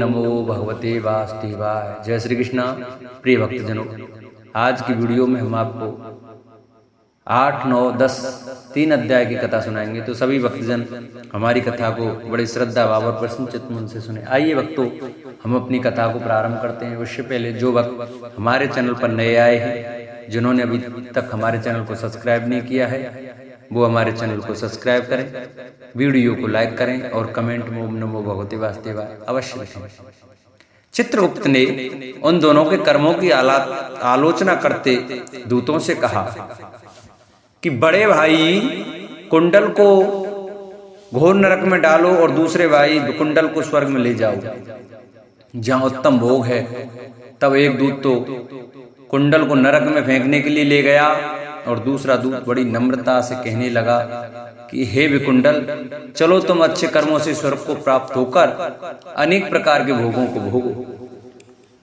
नमो भगवते वासुदेवाय। जय श्री कृष्णा। प्रिय भक्तजनों, आज की वीडियो में हम आपको 8, 9, 10 3 अध्याय की कथा सुनाएंगे। तो सभी भक्तजन हमारी कथा को बड़े श्रद्धा भाव और प्रसन्न चित्त मन से सुने। आइए भक्तों, हम अपनी कथा को प्रारंभ करते हैं। उससे पहले जो भक्त हमारे चैनल पर नए आए हैं, जिन्होंने अभी तक हमारे चैनल को सब्सक्राइब नहीं किया है, वो हमारे चैनल को सब्सक्राइब करें, वीडियो को लाइक करें और कमेंट में ओम नमो भगवते वासुदेवाय अवश्य लिखें। चित्रगुप्त ने उन दोनों के कर्मों की आलोचना करते दूतों से कहा कि बड़े भाई कुंडल को घोर नरक में डालो और दूसरे भाई कुंडल को स्वर्ग में ले जाओ, जहां उत्तम भोग है। तब एक दूत तो कुंडल को नरक में फेंकने के लिए ले गया और दूसरा दूत बड़ी नम्रता से कहने लगा कि हे विकुंडल, चलो तुम अच्छे कर्मों से स्वर्ग को प्राप्त होकर अनेक प्रकार के भोगों को भोगो।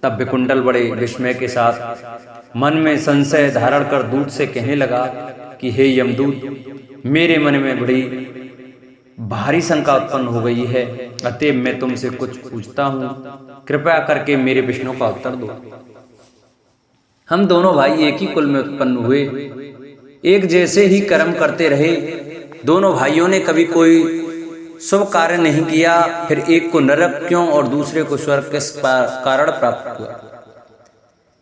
तब विकुंडल बड़े विस्मय के साथ मन में संशय धारण कर दूत से कहने लगा कि हे यमदूत, मेरे मन में बड़ी भारी शंका उत्पन्न हो गई है, अतएव मैं तुमसे कुछ पूछता हूँ, कृपया करके मेरे प्रश्नों का उत्तर दो। हम दोनों भाई एक ही कुल में उत्पन्न हुए, एक जैसे ही कर्म करते रहे। दोनों भाइयों ने कभी कोई शुभ कार्य नहीं किया, फिर एक को नरक क्यों और दूसरे को स्वर्ग किस कारण प्राप्त हुआ?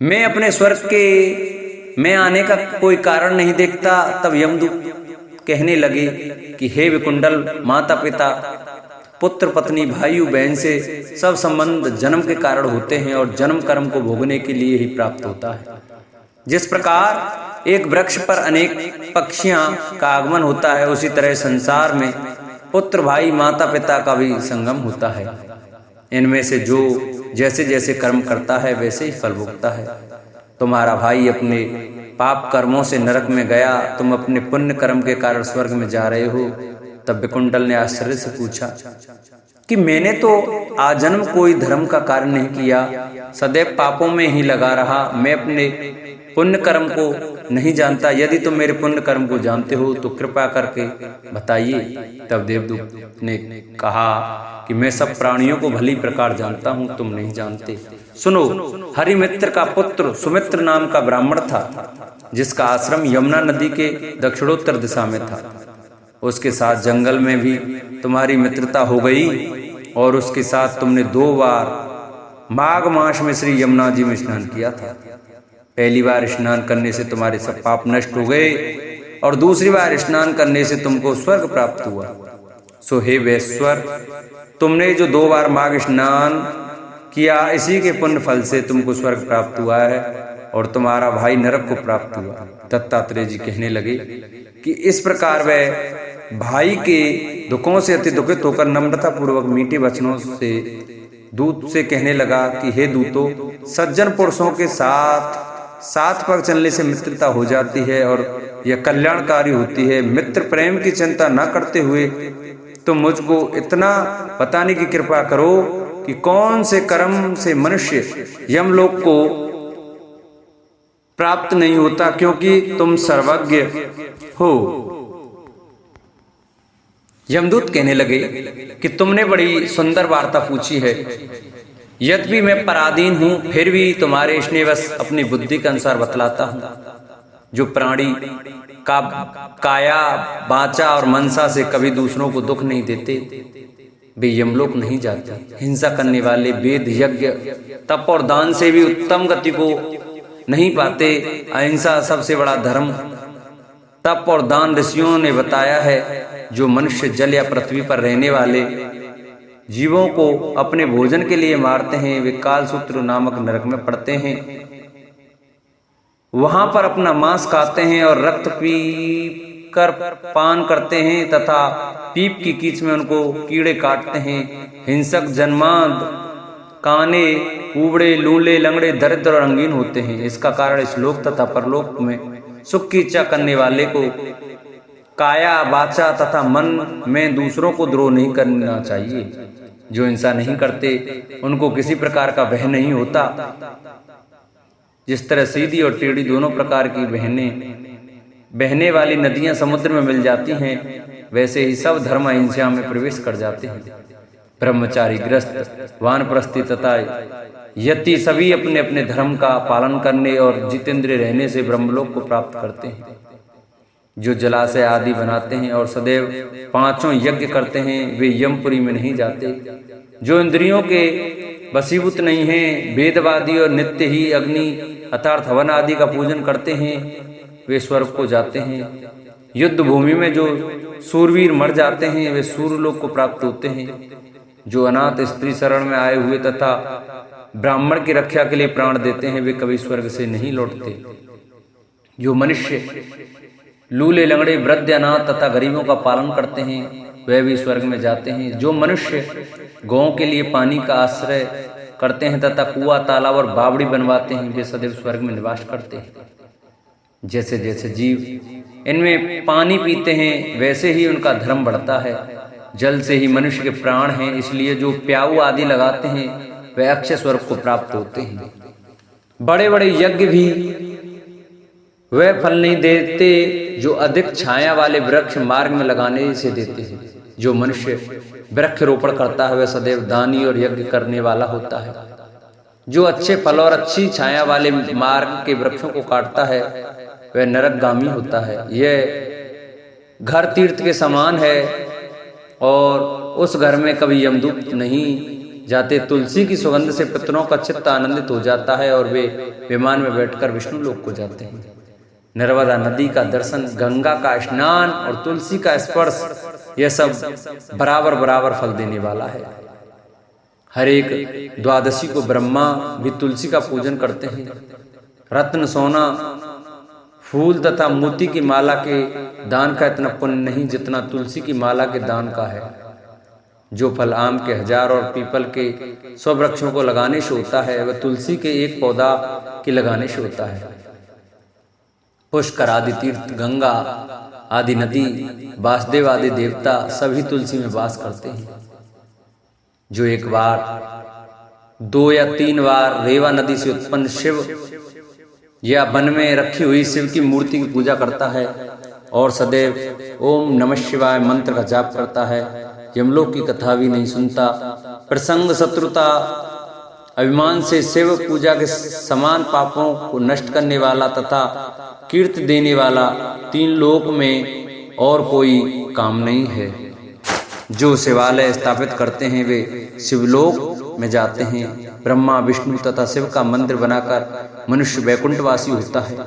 मैं अपने स्वर्ग के में आने का कोई कारण नहीं देखता। तब यमदूत कहने लगे कि हे विकुंडल, माता पिता, पुत्र पत्नी, भाई बहन से सब संबंध जन्म के कारण होते हैं और जन्म कर्म को भोगने के लिए ही प्राप्त होता है। जिस प्रकार एक वृक्ष पर अनेक पक्षियां का आगमन होता है, उसी तरह संसार में पुत्र, भाई, माता पिता का भी संगम होता है। इनमें से जो जैसे जैसे कर्म करता है वैसे ही फल भोगता है। तुम्हारा भाई अपने पाप कर्मों से नरक में गया, तुम अपने पुण्य कर्म के कारण स्वर्ग में जा रहे हो। तब विकुंडल ने आश्चर्य से पूछा कि मैंने तो आजन्म कोई धर्म का कार्य नहीं किया, सदैव पापों में ही लगा रहा। मैं अपने पुण्य कर्म को नहीं जानता। यदि तुम मेरे पुण्य कर्म को जानते हो तो कृपा करके बताइए। तब देवदूत ने कहा कि मैं सब प्राणियों को भली प्रकार जानता हूँ, तुम नहीं जानते। सुनो, हरिमित्र का पुत्र सुमित्र नाम का ब्राह्मण था, जिसका आश्रम यमुना नदी के दक्षिणोत्तर दिशा में था। उसके साथ जंगल में भी तुम्हारी मित्रता हो गई और उसके साथ तुमने 2 बार माघ मास में श्री यमुना जी में स्नान किया था। पहली बार स्नान करने से तुम्हारे सब पाप नष्ट हो गए और दूसरी बार स्नान करने से तुमको स्वर्ग प्राप्त हुआ। सो हे वैश्वर, तुमने जो 2 बार माघ स्नान किया, इसी के पुण्य फल से तुमको स्वर्ग प्राप्त हुआ है और तुम्हारा भाई नरक को प्राप्त हुआ। दत्तात्रेय जी कहने लगे कि इस प्रकार वह भाई के दुखों से अति दुखित होकर नम्रता पूर्वक मीठे वचनों से दूत से कहने लगा कि हे दूतों, सज्जन पुरुषों के साथ पग चलने से मित्रता हो जाती है और यह कल्याणकारी होती है। मित्र प्रेम की चिंता न करते हुए तुम मुझको इतना बताने की कृपा करो कि कौन से कर्म से मनुष्य यमलोक को प्राप्त नहीं होता, क्योंकि तुम सर्वज्ञ हो। यमदूत कहने लगे कि तुमने बड़ी सुंदर वार्ता पूछी है। यद्यपि मैं पराधीन हूं, फिर भी तुम्हारे स्नेहवश अपनी बुद्धि के अनुसार बतलाता हूं। जो प्राणी का काया, वाचा और मनसा से कभी दूसरों को दुख नहीं देते, वे यमलोक नहीं जाते। हिंसा करने वाले वेद, यज्ञ, तप और दान से भी उत्तम गति को नहीं पाते। अहिंसा सबसे बड़ा धर्म। तप और दान ऋषियों ने बताया है। जो मनुष्य जल या पृथ्वी पर रहने वाले जीवों को अपने भोजन के लिए मारते हैं, वे कालसूत्र नामक नरक में पड़ते हैं। वहां पर अपना मांस खाते हैं और रक्त पीप कर पान करते हैं तथा पीप की कीच में उनको कीड़े काटते हैं। हिंसक, जन्मांध, काने, उबड़े, लूले, लंगड़े, दरिद्र और अंगहीन होते हैं। इसका कारण इस लोक तथा परलोक में सुख की इच्छा करने वाले को काया, वाचा तथा मन में दूसरों को द्रोह नहीं करना चाहिए। जो हिंसा नहीं करते उनको किसी प्रकार का भय नहीं होता। जिस तरह सीधी और टेढ़ी दोनों प्रकार की बहने वाली नदियां समुद्र में मिल जाती हैं, वैसे ही सब धर्म अहिंसा में प्रवेश कर जाते हैं। ब्रह्मचारी, गृहस्थ, वानप्रस्थी तथा यति सभी अपने अपने धर्म का पालन करने और जितेंद्रिय रहने से ब्रह्मलोक को प्राप्त करते हैं। जो जलाशय आदि बनाते हैं और सदैव 5 यज्ञ करते हैं वे यमपुरी में नहीं जाते। जो इंद्रियों के वशीभूत नहीं हैं, वेदवादी और नित्य ही अग्नि अर्थात हवन आदि का पूजन करते हैं, वे स्वर्ग को जाते हैं। युद्ध भूमि में जो सूरवीर मर जाते हैं वे सूर्यलोक को प्राप्त होते हैं। जो अनाथ स्त्री शरण में आए हुए तथा ब्राह्मण की रक्षा के लिए प्राण देते हैं वे कभी स्वर्ग से नहीं लौटते। जो मनुष्य लूले, लंगड़े, वृद्ध, अनाथ तथा गरीबों का पालन करते हैं वे भी स्वर्ग में जाते हैं। जो मनुष्य गौओं के लिए पानी का आश्रय करते हैं तथा कुआं, तालाब और बावड़ी बनवाते हैं वे सदैव स्वर्ग में निवास करते हैं। जैसे जैसे जीव इनमें पानी पीते हैं वैसे ही उनका धर्म बढ़ता है। जल से ही मनुष्य के प्राण हैं, इसलिए जो प्याऊ आदि लगाते हैं वे अक्षय स्वर्ग को प्राप्त होते हैं। बड़े बड़े यज्ञ भी वे फल नहीं देते जो अधिक छाया वाले वृक्ष मार्ग में लगाने से देते हैं। जो मनुष्य वृक्ष रोपण करता है वह सदैव दानी और यज्ञ करने वाला होता है। जो अच्छे फल और अच्छी छाया वाले मार्ग के वृक्षों को काटता है वह नरकगामी होता है। यह घर तीर्थ के समान है और उस घर में कभी यमदूत नहीं जाते। तुलसी की सुगंध से पितरों का चित्त आनंदित हो जाता है और वे विमान में बैठकर विष्णु लोक को जाते हैं। नर्मदा नदी का दर्शन, गंगा का स्नान और तुलसी का स्पर्श यह सब बराबर बराबर फल देने वाला है। हर एक द्वादशी को ब्रह्मा भी तुलसी का पूजन करते हैं। रत्न, सोना, फूल तथा मोती की माला के दान का इतना पुण्य नहीं जितना तुलसी की माला के दान का है। जो फल आम के 1000 और पीपल के 100 वृक्षों को लगाने से होता है वह तुलसी के एक पौधा के लगाने से होता है। पुष्कर आदि तीर्थ, गंगा आदि नदी, वासुदेव आदि देवता सभी तुलसी में वास करते हैं। जो एक बार, 2 या 3 बार रेवा नदी से उत्पन्न शिव या वन में रखी हुई शिव की मूर्ति की पूजा करता है और सदैव ओम नमः शिवाय मंत्र का जाप करता है, यमलोक की कथा भी नहीं सुनता। प्रसंग, शत्रुता, अभिमान से शिव पूजा के समान पापों को नष्ट करने वाला तथा कीर्ति देने वाला 3 लोक में और कोई काम नहीं है। जो शिवालय स्थापित करते हैं वे शिवलोक में जाते हैं। ब्रह्मा, विष्णु तथा शिव का मंदिर बनाकर मनुष्य वैकुंठवासी होता है।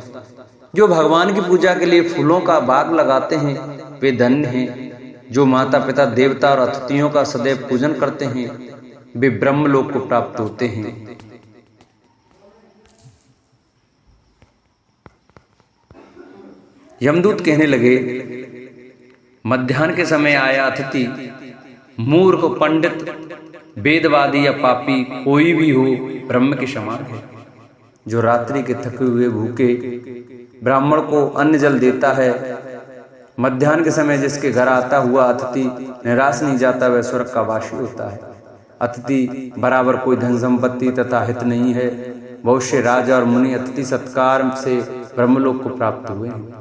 जो भगवान की पूजा के लिए फूलों का बाग लगाते हैं वे धन्य हैं। जो माता पिता, देवता और अतिथियों का सदैव पूजन करते हैं वे ब्रह्मलोक को प्राप्त होते हैं। यमदूत कहने लगे, मध्याह्न के समय आया अतिथि मूर्ख, पंडित, वेदवादी या पापी कोई भी हो ब्रह्म के समान है। जो रात्रि के थके हुए भूखे ब्राह्मण को अन्न जल देता है, मध्याह्न के समय जिसके घर आता हुआ अतिथि निराश नहीं जाता वह स्वर्ग का वासी होता है। अतिथि बराबर कोई धन संपत्ति तथा हित नहीं है। बहुत से राजा और मुनि अतिथि सत्कार से ब्रह्मलोक को प्राप्त हुए हैं।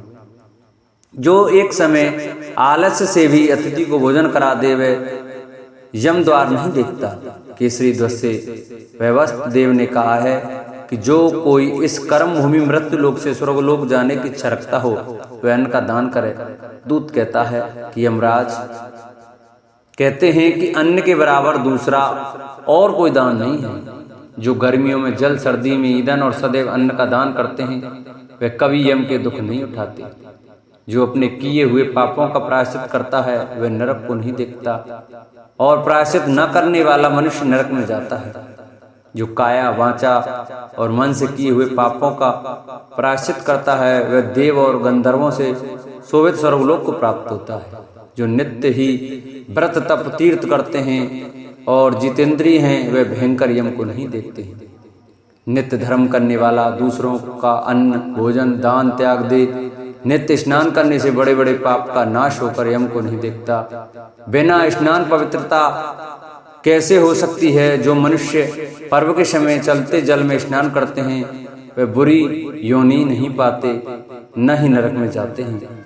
जो एक समय आलस्य से भी अतिथि को भोजन करा दे वह यम द्वार नहीं देखता। केसरी ध्वज से वैवस्त्र देव ने कहा है कि जो कोई इस कर्म भूमि मृत्यु लोक से स्वर्गलोक जाने की इच्छा रखता हो वह अन्न का दान करे। दूत कहता है कि यमराज कहते हैं कि अन्न के बराबर दूसरा और कोई दान नहीं है। जो गर्मियों में जल, सर्दी में ईंधन और सदैव अन्न का दान करते हैं वे कभी यम के दुख नहीं उठाते। जो अपने किए हुए पापों का प्रायश्चित करता है वह नरक को नहीं देखता और प्रायश्चित न करने वाला मनुष्य नरक में जाता है। जो काया, वाचा और मन से किए हुए पापों का प्रायश्चित करता है वह देव और गंधर्वों से शोभित स्वर्गलोक को प्राप्त होता है। जो नित्य ही व्रत, तप, तीर्थ करते हैं और जितेंद्रिय हैं वे भयंकर यम को नहीं देखते हैं। नित्य धर्म करने वाला दूसरों का अन्न, भोजन, दान त्याग दे। नित्य स्नान करने से बड़े बड़े पाप का नाश होकर यम को नहीं देखता। बिना स्नान पवित्रता कैसे हो सकती है? जो मनुष्य पर्व के समय चलते जल में स्नान करते हैं वे बुरी योनि नहीं पाते, न ही नरक में जाते हैं।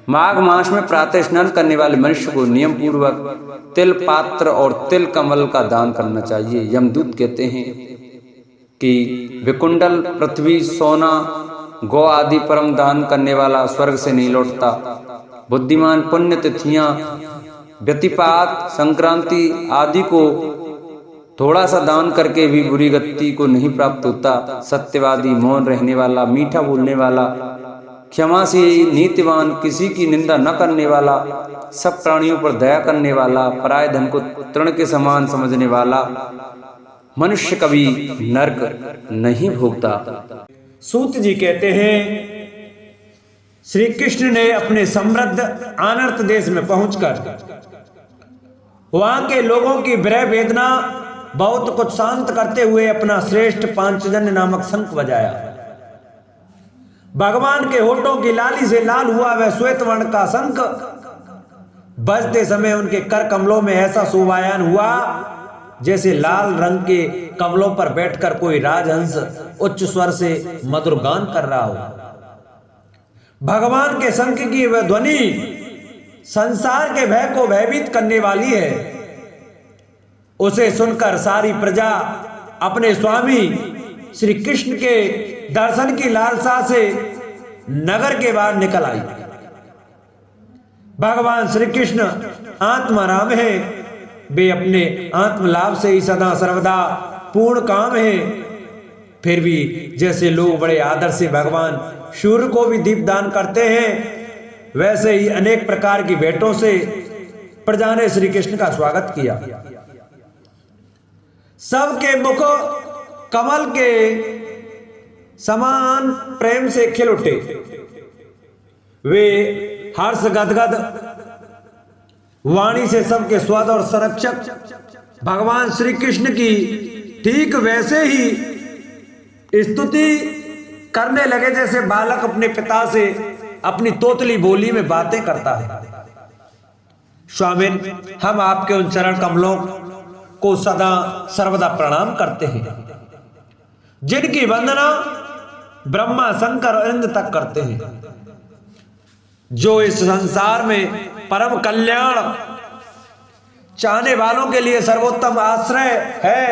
माघ मास में प्रातः स्नान करने वाले मनुष्य को नियम पूर्वक तिल पात्र और तिल कमल का दान करना चाहिए। यमदूत कहते हैं कि विकुंडल, पृथ्वी, सोना, गौ आदि परम दान करने वाला स्वर्ग से नहीं लौटता। बुद्धिमान पुण्य तिथियां, व्यतिपात, संक्रांति आदि को थोड़ा सा दान करके भी बुरी गति को नहीं प्राप्त होता। सत्यवादी, मौन रहने वाला, मीठा बोलने वाला, क्षमाशील, नीतिवान, किसी की निंदा न करने वाला, सब प्राणियों पर दया करने वाला, पराय धन को तृण के समान समझने वाला मनुष्य कभी नरक नहीं भोगता। सूत जी कहते हैं, श्री कृष्ण ने अपने समृद्ध अनर्त देश में पहुंचकर वहां के लोगों की विरह वेदना बहुत कुछ शांत करते हुए अपना श्रेष्ठ पांचजन्य नामक शंख बजाया। भगवान के होठों की लाली से लाल हुआ वह श्वेत वर्ण का शंख बजते समय उनके कर कमलों में ऐसा शोभायमान हुआ जैसे लाल रंग के कमलों पर बैठकर कोई राजहंस उच्च स्वर से मधुर गान कर रहा हो। भगवान के शंख की वह ध्वनि संसार के भय को भयभीत करने वाली है। उसे सुनकर सारी प्रजा अपने स्वामी श्री कृष्ण के दर्शन की लालसा से नगर के बाहर निकल आई। भगवान श्री कृष्ण आत्माराम है, वे अपने आत्मलाभ से ही सदा सर्वदा पूर्ण काम है। फिर भी जैसे लोग बड़े आदर से भगवान सूर्य को भी दीप दान करते हैं, वैसे ही अनेक प्रकार की भेंटों से प्रजा ने श्री कृष्ण का स्वागत किया। सबके मुख कमल के समान प्रेम से खिल उठे। वे हर्ष गदगद वाणी से सबके स्वाद और संरक्षक भगवान श्री कृष्ण की ठीक वैसे ही स्तुति करने लगे जैसे बालक अपने पिता से अपनी तोतली बोली में बातें करता है। स्वामी, हम आपके उन चरण कमलों को सदा सर्वदा प्रणाम करते हैं, जिनकी वंदना ब्रह्मा, शंकर और इंद्र तक करते हैं, जो इस संसार में परम कल्याण चाहने वालों के लिए सर्वोत्तम आश्रय है,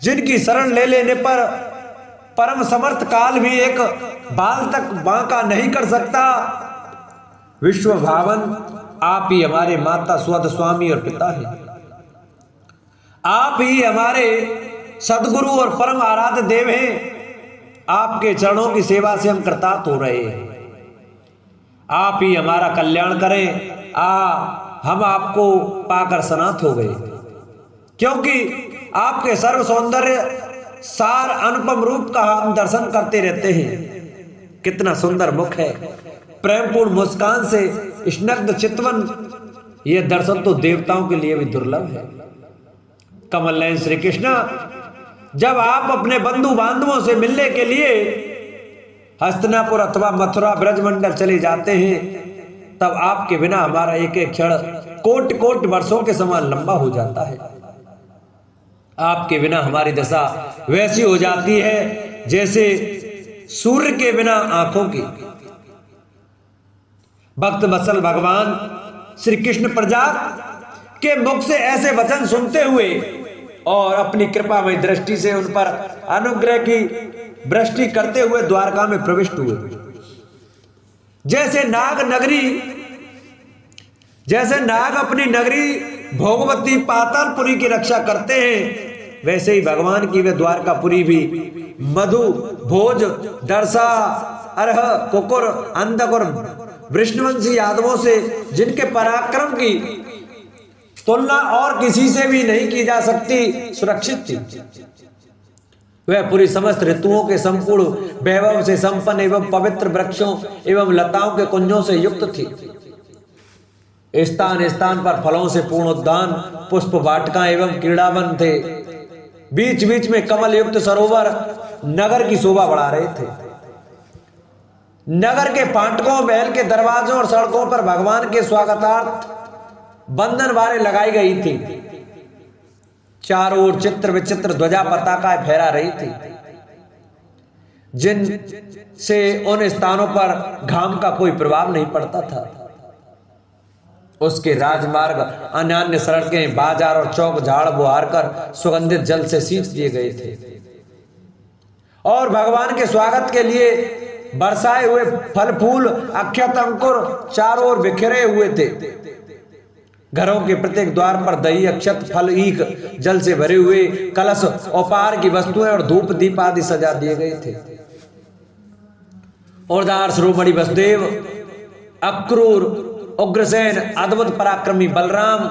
जिनकी शरण ले लेने पर परम समर्थ काल भी एक बाल तक बांका नहीं कर सकता। विश्व भावन आप ही हमारे माता, स्वद, स्वामी और पिता हैं। आप ही हमारे सदगुरु और परम आराध्य देव हैं। आपके चरणों की सेवा से हम कृतार्थ हो रहे हैं। आप ही हमारा कल्याण करें। हम आपको पाकर सनाथ हो गए, क्योंकि आपके सर्व सौंदर्य सार अनुपम रूप का हम दर्शन करते रहते हैं। कितना सुंदर मुख है, प्रेमपूर्ण मुस्कान से स्निग्ध चितवन, यह दर्शन तो देवताओं के लिए भी दुर्लभ है। कमल नयन श्री कृष्ण, जब आप अपने बंधु बांधवों से मिलने के लिए हस्तिनापुर अथवा मथुरा ब्रजमंडल चले जाते हैं, तब आपके बिना हमारा एक एक क्षण कोट कोट वर्षों के समान लंबा हो जाता है। आपके बिना हमारी दशा वैसी हो जाती है जैसे सूर्य के बिना आंखों की। भक्त वत्सल भगवान श्री कृष्ण प्रजा के मुख से ऐसे वचन सुनते हुए और अपनी कृपामय दृष्टि से उन पर अनुग्रह की वृष्टि करते हुए द्वारका में प्रविष्ट हुए। जैसे नाग अपनी नगरी भोगवती पातालपुरी की रक्षा करते हैं, वैसे ही भगवान की वे द्वारकापुरी भी मधु, भोज, दर्शा, अरह, कुकुर, अंधक और वृष्णवंशी यादवों से, जिनके पराक्रम की तुलना और किसी से भी नहीं की जा सकती, सुरक्षित थी। वह पूरी समस्त ऋतुओं के संपूर्ण वैभव से संपन्न एवं पवित्र वृक्षों एवं लताओं के कुंजों से युक्त थी। स्थान स्थान पर फलों से पूर्ण उद्यान, पुष्प वाटिका एवं क्रीड़ावन थे। बीच बीच में कमल युक्त सरोवर नगर की शोभा बढ़ा रहे थे। नगर के फाटकों, महल के दरवाजों और सड़कों पर भगवान के स्वागतार्थ बंधन वारे लगाई गई थी। चारों ओर चित्र विचित्र ध्वजा पताकाएं फहरा रही थी। जिनसे उन स्थानों पर घाम का कोई प्रभाव नहीं पड़ता था। उसके राजमार्ग, अन्य सड़कें, बाजार और चौक झाड़ बुहार कर सुगंधित जल से सींच दिए गए थे और भगवान के स्वागत के लिए बरसाए हुए फल फूल, अक्षत अंकुर चारों ओर बिखरे हुए थे। घरों के प्रत्येक द्वार पर दही, अक्षत, फल, ईख, जल से भरे हुए कलश, उपहार की वस्तुएं और धूप दीप आदि सजा दिए गए थे। औरदार शिरोमणि वसुदेव, अक्रूर, उग्रसेन, अद्भुत पराक्रमी बलराम,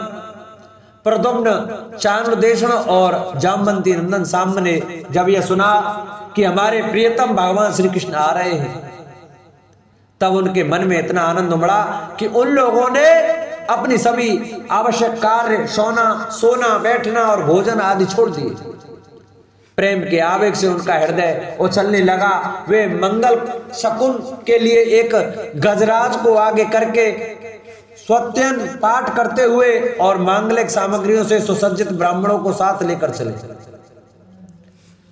प्रद्युम्न, चाणूरदेशण और जामवंती नंदन साम्ब ने जब यह सुना कि हमारे प्रियतम भगवान श्री कृष्ण आ रहे हैं, तब उनके मन में इतना आनंद उमड़ा कि उन लोगों ने अपनी सभी आवश्यक कार्य, सोना, बैठना और भोजन आदि छोड़ दिए। प्रेम के आवेग से उनका हृदय उछलने लगा। वे मंगल शकुन के लिए एक गजराज को आगे करके स्वत्यन पाठ करते हुए और मांगलिक सामग्रियों से सुसज्जित ब्राह्मणों को साथ लेकर चले।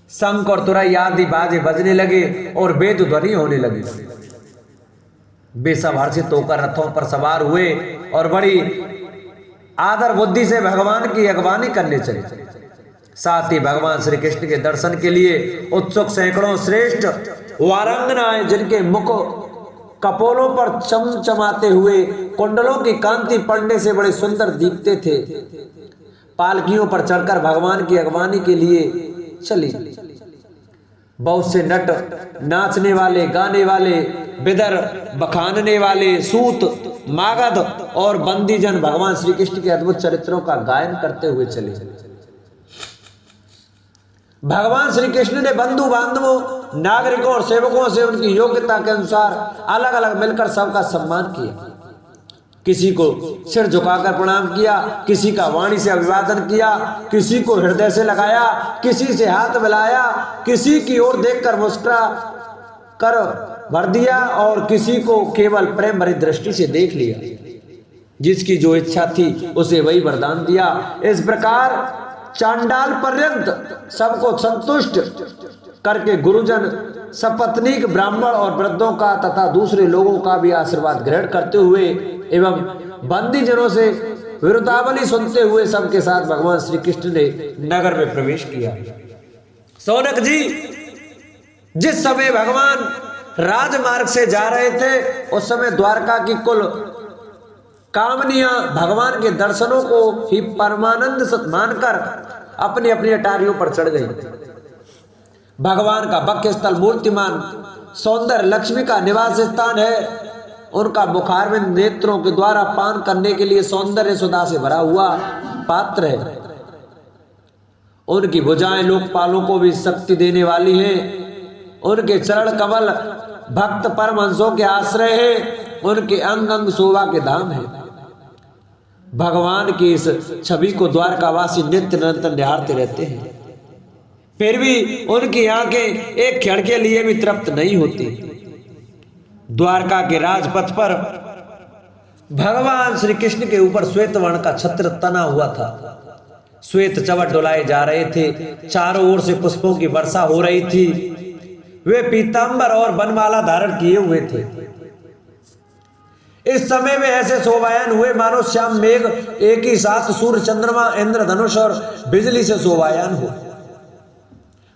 शंख और तुरई आदि बाजे बजने लगे और वेद ध्वनि होने लगी। वे सब हर्षित होकर रथों पर सवार हुए और बड़ी आदर बुद्धि से भगवान की अगवानी करने चले। साथ ही भगवान श्री कृष्ण के दर्शन के लिए उत्सुक सैकड़ों श्रेष्ठ वारांगनाएं, जिनके मुख कपोलों पर चमचमाते हुए कुंडलों की कांति पड़ने से बड़े सुंदर दिखते थे, पालकियों पर चढ़कर भगवान की अगवानी के लिए चली। बहुत से नट, नाचने वाले, गाने वाले, बिदर, बखानने वाले, सूत, मागध और बंदीजन भगवान श्री कृष्ण के अद्भुत चरित्रों का गायन करते हुए चले। भगवान श्री कृष्ण ने बंधु बांधवों, नागरिकों और सेवकों से उनकी योग्यता के अनुसार अलग अलग मिलकर सबका सम्मान किया। किसी को सिर झुकाकर प्रणाम किया, किसी का वाणी से अभिवादन किया, किसी को हृदय से लगाया, किसी से हाथ मिलाया, किसी की ओर देखकर मुस्कुरा कर भर दिया और किसी को केवल प्रेम भरी दृष्टि से देख लिया। जिसकी जो इच्छा थी उसे वही वरदान दिया। इस प्रकार चांडाल पर्यंत सबको संतुष्ट करके गुरुजन सपत्नीक ब्राह्मण और वृद्धों का तथा दूसरे लोगों का भी आशीर्वाद ग्रहण करते हुए एवं बंदी जनों से विरुद्धावली सुनते हुए सबके साथ भगवान श्री कृष्ण ने नगर में प्रवेश किया। सौनक जी, जिस समय भगवान राजमार्ग से जा रहे थे उस समय द्वारका की कुल कामनियां भगवान के दर्शनों को ही परमानंद मानकर अपनी अपनी अटारियों पर चढ़ गई। भगवान का वक्ष स्थल मूर्तिमान सौंदर्य लक्ष्मी का निवास स्थान है। उनका मुखारविंद नेत्रों के द्वारा पान करने के लिए सौंदर्य सुधा से भरा हुआ पात्र है। उनकी भुजाएं लोकपालों को भी शक्ति देने वाली हैं। उनके चरण कमल भक्त परमहंसों के आश्रय हैं। उनके अंग अंग शोभा के धाम है। भगवान की इस छवि को द्वारकावासी नित्य निरंतर निहारते रहते हैं, फिर भी उनकी आंखें एक क्षण के लिए भी तृप्त नहीं होती। द्वारका के राजपथ पर भगवान श्री कृष्ण के ऊपर श्वेत वर्ण का छत्र तना हुआ था। श्वेत चवट डुलाए जा रहे थे। चारों ओर से पुष्पों की वर्षा हो रही थी। वे पीतांबर और बनमाला धारण किए हुए थे। इस समय में ऐसे शोभायन हुए मानो श्याम मेघ एक ही साथ सूर्य, चंद्रमा, इंद्रधनुष और बिजली से शोभायन हो।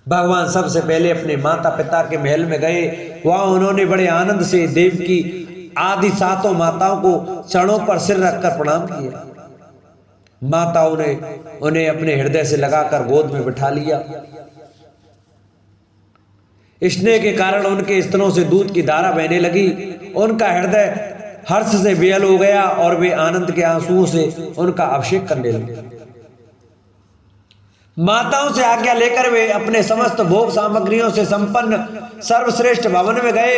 भगवान सबसे पहले अपने माता पिता के महल में गए। वहां उन्होंने बड़े आनंद से देवकी आदि सातों माताओं को चरणों पर सिर रखकर प्रणाम किया। माताओं ने उन्हें अपने हृदय से लगाकर गोद में बिठा लिया। स्नेह के कारण उनके स्तनों से दूध की धारा बहने लगी। उनका हृदय हर्ष से बेहल हो गया और वे आनंद के आंसुओं से उनका अभिषेक करने लगे। माताओं से आज्ञा लेकर वे अपने समस्त भोग सामग्रियों से संपन्न सर्वश्रेष्ठ भवन में गए।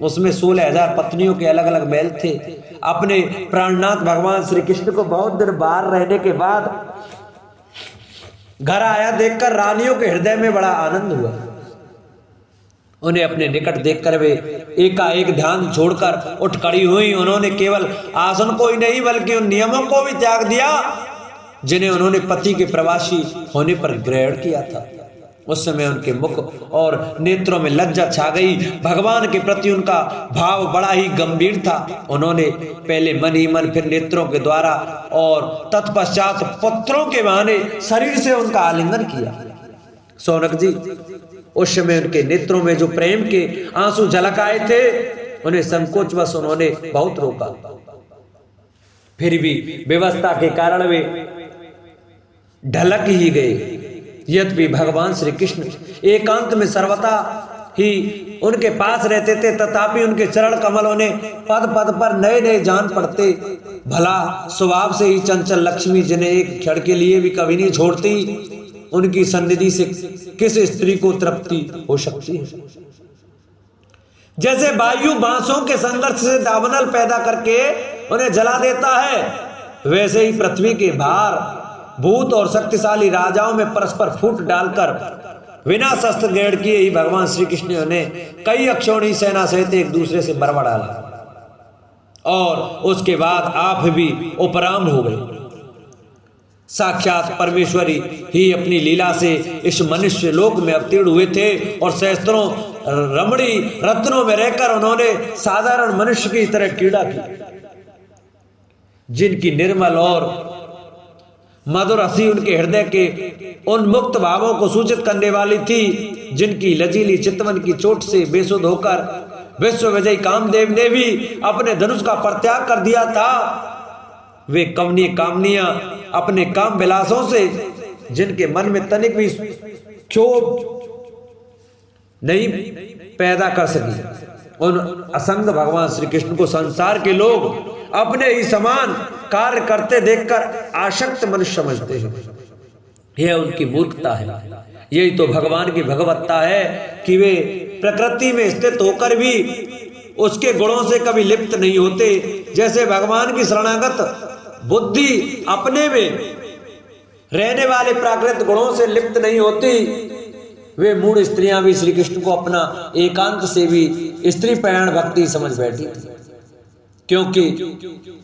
उसमें 16,000 पत्नियों के अलग अलग महल थे। अपने प्राणनाथ भगवान श्री कृष्ण को बहुत दिन बाहर रहने के बाद घर आया देखकर रानियों के हृदय में बड़ा आनंद हुआ। उन्हें अपने निकट देखकर वे एकाएक ध्यान छोड़कर उठ खड़ी हुई। उन्होंने केवल आसन को ही नहीं बल्कि उन नियमों को भी त्याग दिया जिन्हें उन्होंने पति के प्रवासी होने पर ग्रहण किया था। उस समय उनके मुख और नेत्रों में लज्जा छा गई। भगवान के प्रति उनका भाव बड़ा ही गंभीर था। उन्होंने पहले मन ही मन, फिर नेत्रों के द्वारा और तत्पश्चात पत्रों के बहाने शरीर से उनका आलिंगन किया। शौनक जी, उस समय उनके नेत्रों में जो प्रेम के आंसू झलक आए थे, उन्हें संकोचवश उन्होंने बहुत रोका। फिर भी व्यवस्था के कारण वे ढलक ही गए। यद्यपि भगवान श्री कृष्ण एकांत में सर्वथा ही उनके पास रहते थे, तथापि उनके चरण कमल उन्हें पद पद पर नए नए जान पड़ते। भला स्वभाव से ही चंचल लक्ष्मी, जिन्हें एक क्षण के लिए भी कभी नहीं छोड़ती, उनकी सन्निधि से किस स्त्री को तृप्ति हो सकती है। जैसे वायु बांसों के संघर्ष से दावानल पैदा करके उन्हें जला देता है, वैसे ही पृथ्वी के भार भूत और शक्तिशाली राजाओं में परस्पर फूट डालकर बिना शस्त्र ग्रहण किए ही भगवान श्री कृष्ण ने उन्हें कई अक्षौणी सेना सहित एक दूसरे से मरवा डाला और उसके बाद आप भी उपराम हो गए। साक्षात परमेश्वरी ही अपनी लीला से इस मनुष्य लोक में अवतीर्ण हुए थे और सहस्त्रों रमणी रत्नों में रहकर उन्होंने साधारण मनुष्य की तरह क्रीड़ा की। जिनकी निर्मल और मधुर हंसी उनके हृदय के उन्मुक्त भावों को सूचित करने वाली थी, जिनकी लजीली चितवन की चोट से बेसुध होकर विश्व विजयी कामदेव ने भी अपने धनुष का परित्याग कर दिया था। वे कमनीय कामनियां अपने काम विलासों से जिनके मन में तनिक भी क्षोभ नहीं पैदा कर सकी, उन असंग भगवान श्री कृष्ण को संसार के लोग अपने ही समान कार्य करते देखकर आसक्त मनुष्य समझते हैं। यह उनकी मूर्खता है। यही तो भगवान की भगवत्ता है कि वे प्रकृति में स्थित होकर भी उसके गुणों से कभी लिप्त नहीं होते। जैसे भगवान की शरणागत बुद्धि अपने में रहने वाले प्राकृतिक गुणों से लिप्त नहीं होती, वे मूढ़ स्त्रियां भी श्री कृष्ण को अपना एकांत से भी स्त्री परायण भक्ति समझ बैठी थी, क्योंकि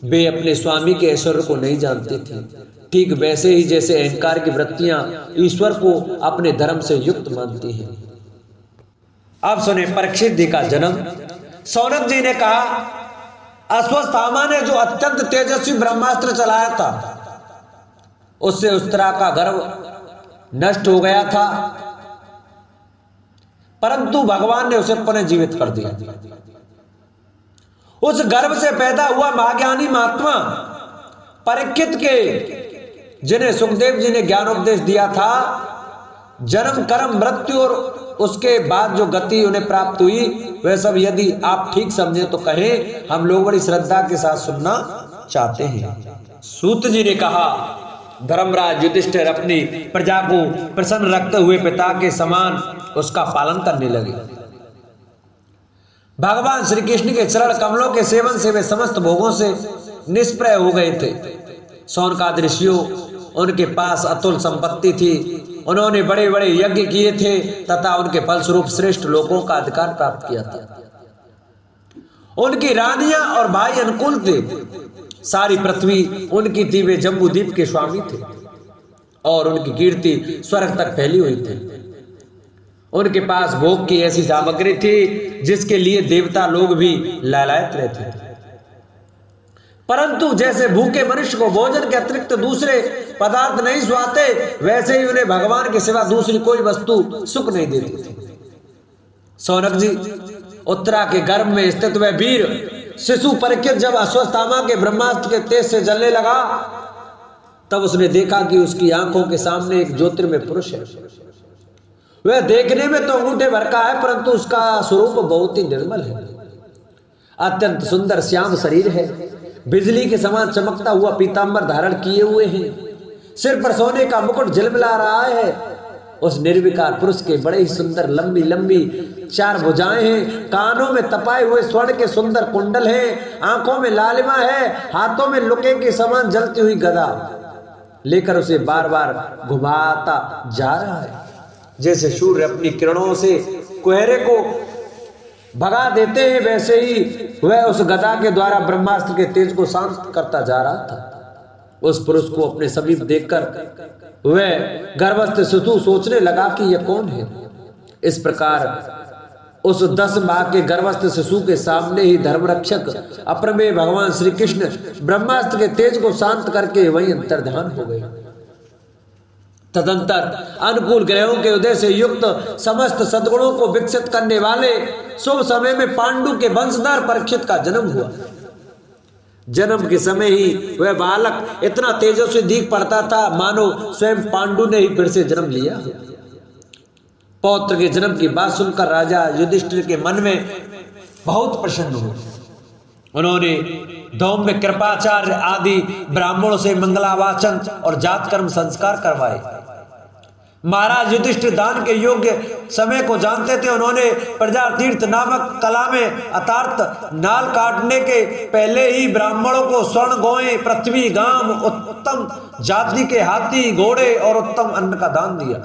वे अपने स्वामी के ऐश्वर्य को नहीं जानते थे। ठीक वैसे ही जैसे अहंकार की वृत्तियां ईश्वर को अपने धर्म से युक्त मानती हैं। अब सुने परीक्षित जी का जन्म। शौनक जी ने कहा, अश्वत्थामा ने जो अत्यंत तेजस्वी ब्रह्मास्त्र चलाया था, उससे उत्तरा का गर्भ नष्ट हो गया था, परंतु भगवान ने उसे पुनः जीवित कर दिया। उस गर्भ से पैदा हुआ महाज्ञानी महात्मा परीक्षित के, जिन्हें सुखदेव जी ने ज्ञानोपदेश दिया था, जन्म कर्म मृत्यु और उसके बाद जो गति उन्हें प्राप्त हुई, वह सब यदि आप ठीक समझे तो कहें, हम लोग बड़ी श्रद्धा के साथ सुनना चाहते हैं। सूत जी ने कहा, धर्मराज युधिष्ठिर अपनी प्रजा को प्रसन्न रखते हुए पिता के समान उसका पालन करने लगे। भगवान श्री कृष्ण के चरण कमलों के सेवन से वे समस्त भोगों से निष्प्रय हो गए थे। शौनकादि ऋषियों, उनके पास अतुल संपत्ति थी, उन्होंने बड़े बड़े यज्ञ किए थे तथा उनके फलस्वरूप श्रेष्ठ लोगों का अधिकार प्राप्त किया था। उनकी रानियां और भाई अनुकूल थे। सारी पृथ्वी उनकी थी, वे जम्बूद्वीप के स्वामी थे और उनकी कीर्ति स्वर्ग तक फैली हुई थी। उनके पास भोग की ऐसी सामग्री थी जिसके लिए देवता लोग भी लालायित रहते थे। परंतु जैसे भूखे मनुष्य को भोजन के अतिरिक्त दूसरे पदार्थ नहीं सुहाते, वैसे ही उन्हें भगवान के सिवा दूसरी कोई वस्तु सुख नहीं देती थी। शौनक जी, उत्तरा के गर्भ में स्थित वह वीर शिशु परीक्षित जब अश्वत्थामा के ब्रह्मास्त्र के तेज से जलने लगा, तब उसने देखा कि उसकी आंखों के सामने एक ज्योतिर्मय पुरुष है। वह देखने में तो अंगूठे भर का है, परंतु उसका स्वरूप बहुत ही निर्मल है। अत्यंत सुंदर श्याम शरीर है, बिजली के समान चमकता हुआ पीतांबर धारण किए हुए हैं, सिर पर सोने का मुकुट झिलमिला रहा है। उस निर्विकार पुरुष के बड़े ही सुंदर लंबी लंबी 4 भुजाएं हैं, कानों में तपाए हुए स्वर्ण के सुंदर कुंडल हैं, आंखों में लालिमा है, हाथों में लुके के समान जलती हुई गदा लेकर उसे बार बार घुमाता जा रहा है। जैसे सूर्य अपनी किरणों से कोहरे को भगा देते हैं, वैसे ही वह उस गदा के द्वारा ब्रह्मास्त्र के तेज को शांत करता जा रहा था। उस पुरुष को अपने समीप देखकर वह गर्भस्थ शिशु सोचने लगा कि यह कौन है। इस प्रकार उस 10 माह के गर्भस्थ शिशु के सामने ही धर्मरक्षक अप्रमेय भगवान श्री कृष्ण ब्रह्मास्त्र के तेज को शांत करके वहीं अंतर्ध्यान हो गए। तदंतर अनुकूल ग्रहों के उदय से युक्त समस्त सद्गुणों को विकसित करने वाले शुभ समय में पांडु के वंशधर परीक्षित का जन्म हुआ। जन्म के समय ही वह बालक इतना तेजस्वी दिख पड़ता था मानो स्वयं पांडु ने ही फिर से जन्म लिया। पौत्र के जन्म की बात सुनकर राजा युधिष्ठिर के मन में बहुत प्रसन्न हुए। उन्होंने धौम्य कृपाचार्य आदि ब्राह्मणों से मंगलावाचन और जात कर्म संस्कार करवाए। महाराज युधिष्ठिर दान के योग्य समय को जानते थे। उन्होंने प्रजा तीर्थ नामक कला में अतार्थ नाल काटने के पहले ही ब्राह्मणों को स्वर्ण गौएं, पृथ्वी, गांव, उत्तम जाति के हाथी, घोड़े और उत्तम अन्न का दान दिया।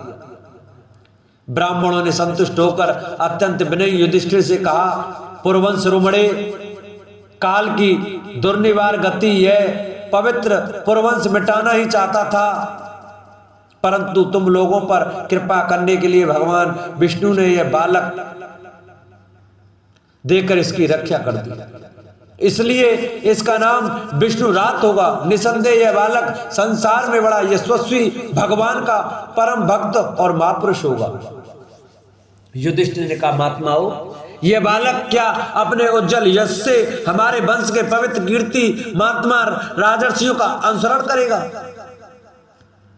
ब्राह्मणों ने संतुष्ट होकर अत्यंत विनय युधिष्ठिर से कहा, पुरवंश रुमड़े, काल की दुर्निवार गति यह पवित्र पुरवंश मिटाना ही चाहता था, परंतु तुम लोगों पर कृपा करने के लिए भगवान विष्णु ने यह बालक देकर इसकी रक्षा कर दी, इसलिए इसका नाम विष्णु रात होगा। निसंदेह यह बालक संसार में बड़ा यशस्वी भगवान का परम भक्त और महापुरुष होगा। युधिष्ठिर ने कहा, महात्माओं, यह बालक क्या अपने उज्जवल यश से हमारे वंश के पवित्र कीर्ति महात्मा राजर्षियों का अनुसरण करेगा?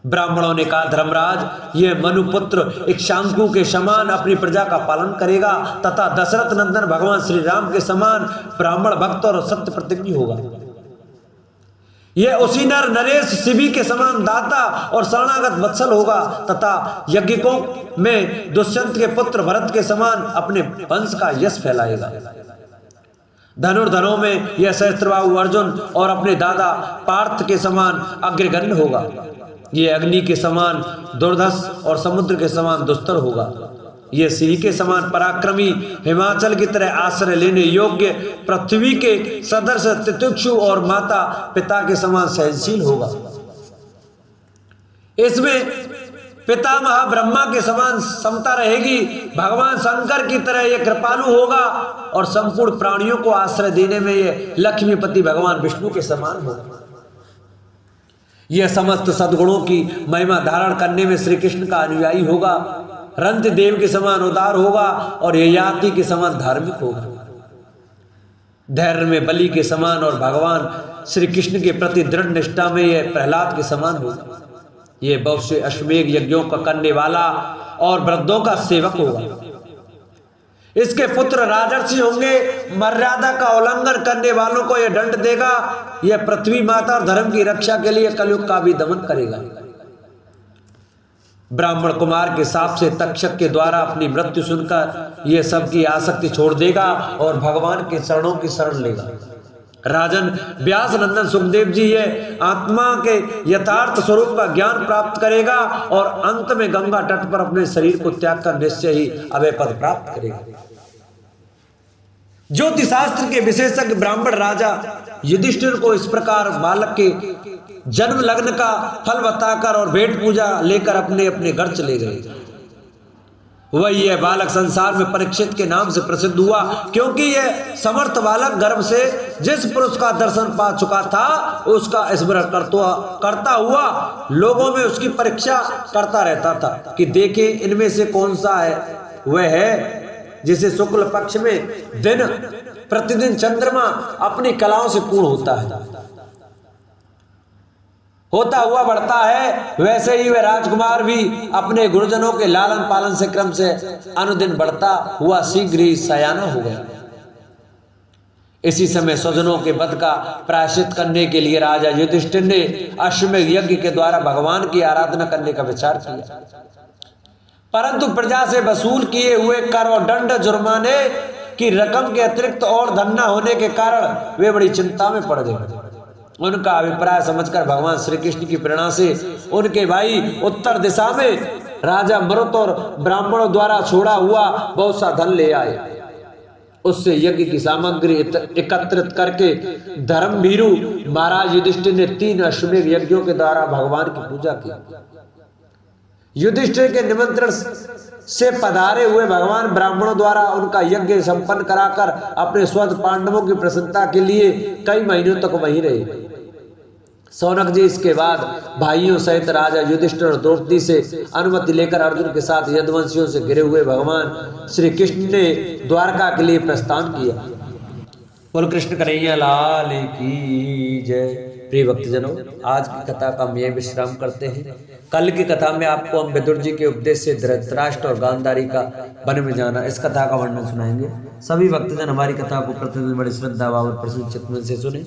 ब्राह्मणों ने कहा, धर्मराज, यह मनुपुत्र इक्ष्वाकु के समान अपनी प्रजा का पालन करेगा तथा दशरथ नंदन भगवान श्री राम के समान ब्राह्मण भक्त और सत्य प्रतिज्ञ होगा। यह उसी नर नरेश शिवी के समान दाता और शरणागत वत्सल होगा तथा यज्ञिकों में दुष्यंत के पुत्र भरत के समान अपने वंश का यश फैलाएगा। धनुर्धरों में यह सहस्त्रबाहु अर्जुन और अपने दादा पार्थ के समान अग्रगण्य होगा। यह अग्नि के समान दुर्धस और समुद्र के समान दुस्तर होगा। यह सिंह के समान पराक्रमी, हिमाचल की तरह आश्रय लेने योग्य, पृथ्वी के सदृश तितिक्षु और माता पिता के समान सहनशील होगा। इसमें पितामह ब्रह्मा के समान समता रहेगी। भगवान शंकर की तरह यह कृपालु होगा और संपूर्ण प्राणियों को आश्रय देने में यह लक्ष्मीपति भगवान विष्णु के समान होगा। यह समस्त सद्गुणों की महिमा धारण करने में श्री कृष्ण का अनुयायी होगा। रंत देव के समान उदार होगा और ययाति के समान धार्मिक होगा। धैर्य में बलि के समान और भगवान श्री कृष्ण के प्रति दृढ़ निष्ठा में यह प्रहलाद के समान होगा। यह बहुत से अश्वमेघ यज्ञों का करने वाला और वृद्धों का सेवक होगा। इसके पुत्र राजर्षि होंगे। मर्यादा का उल्लंघन करने वालों को यह दंड देगा। यह पृथ्वी माता और धर्म की रक्षा के लिए कलयुग का भी दमन करेगा। ब्राह्मण कुमार के शाप से तक्षक के द्वारा अपनी मृत्यु सुनकर यह सबकी आसक्ति छोड़ देगा और भगवान के चरणों की शरण लेगा। राजन व्यास नंदन सुखदेव जी ये आत्मा के यथार्थ स्वरूप का ज्ञान प्राप्त करेगा और अंत में गंगा तट पर अपने शरीर को त्याग कर निश्चय ही अभय पद प्राप्त करेगा। ज्योतिष शास्त्र के विशेषज्ञ ब्राह्मण राजा युधिष्ठिर को इस प्रकार बालक के जन्म लग्न का फल बताकर और भेंट पूजा लेकर अपने अपने घर चले गए। वही यह बालक संसार में परीक्षित के नाम से प्रसिद्ध हुआ, क्योंकि यह समर्थ बालक गर्भ से जिस पुरुष का दर्शन पा चुका था उसका स्मरण करता हुआ लोगों में उसकी परीक्षा करता रहता था कि देखे इनमें से कौन सा है वह है जिसे शुक्ल पक्ष में दिन प्रतिदिन चंद्रमा अपनी कलाओं से पूर्ण होता हुआ बढ़ता है। वैसे ही वह राजकुमार भी अपने गुरुजनों के लालन पालन से क्रम से अनुदिन बढ़ता हुआ शीघ्र ही सयाना हो गया। इसी समय स्वजनों के वध का प्रायश्चित करने के लिए राजा युधिष्ठिर ने अश्वमेध यज्ञ के द्वारा भगवान की आराधना करने का विचार किया, परंतु प्रजा से वसूल किए हुए कर और दंड जुर्माने की रकम के अतिरिक्त और धन न होने के कारण वे बड़ी चिंता में पड़ गए। उनका अभिप्राय समझकर भगवान श्री कृष्ण की प्रेरणा से उनके भाई उत्तर दिशा में राजा मरुत और ब्राह्मणों द्वारा छोड़ा हुआ बहुत सा धन ले आए उससे यज्ञ की सामग्री एकत्रित करके धर्मभीरु महाराज युधिष्ठिर ने 3 अश्वमेध यज्ञों के द्वारा भगवान की पूजा की। युधिष्ठिर के निमंत्रण से पधारे हुए भगवान ब्राह्मणों द्वारा उनका यज्ञ संपन्न कराकर अपने स्वत पांडवों की प्रसन्नता के लिए कई महीनों तक वहीं रहे। सौनक जी इसके बाद भाइयों सहित राजा युधिष्ठिर और द्रौपदी से अनुमति लेकर अर्जुन के साथ यदुवंशियों से घिरे हुए भगवान श्री कृष्ण ने द्वारका के लिए प्रस्थान किया। बोल कृष्ण कन्हैया लाल की जय। प्रिय भक्तजनों, आज की कथा का हम यह विश्राम करते हैं। कल की कथा में आपको हम विदुर जी के उपदेश से धृतराष्ट्र और गांधारी का वन में जाना, इस कथा का वर्णन सुनाएंगे। सभी भक्तजन हमारी कथा को प्रतिदिन बड़ी श्रद्धा भाव और प्रसन्न चित्त मन से सुने।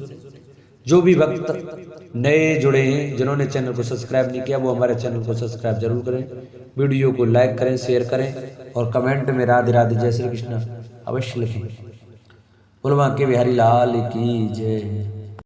जो भी भक्त नए जुड़े हैं, जिन्होंने चैनल को सब्सक्राइब नहीं किया, वो हमारे चैनल को सब्सक्राइब जरूर करें। वीडियो को लाइक करें, शेयर करें और कमेंट में राधे राधे जय श्री कृष्ण अवश्य लिखें। बोल बांके बिहारी लाल की जय।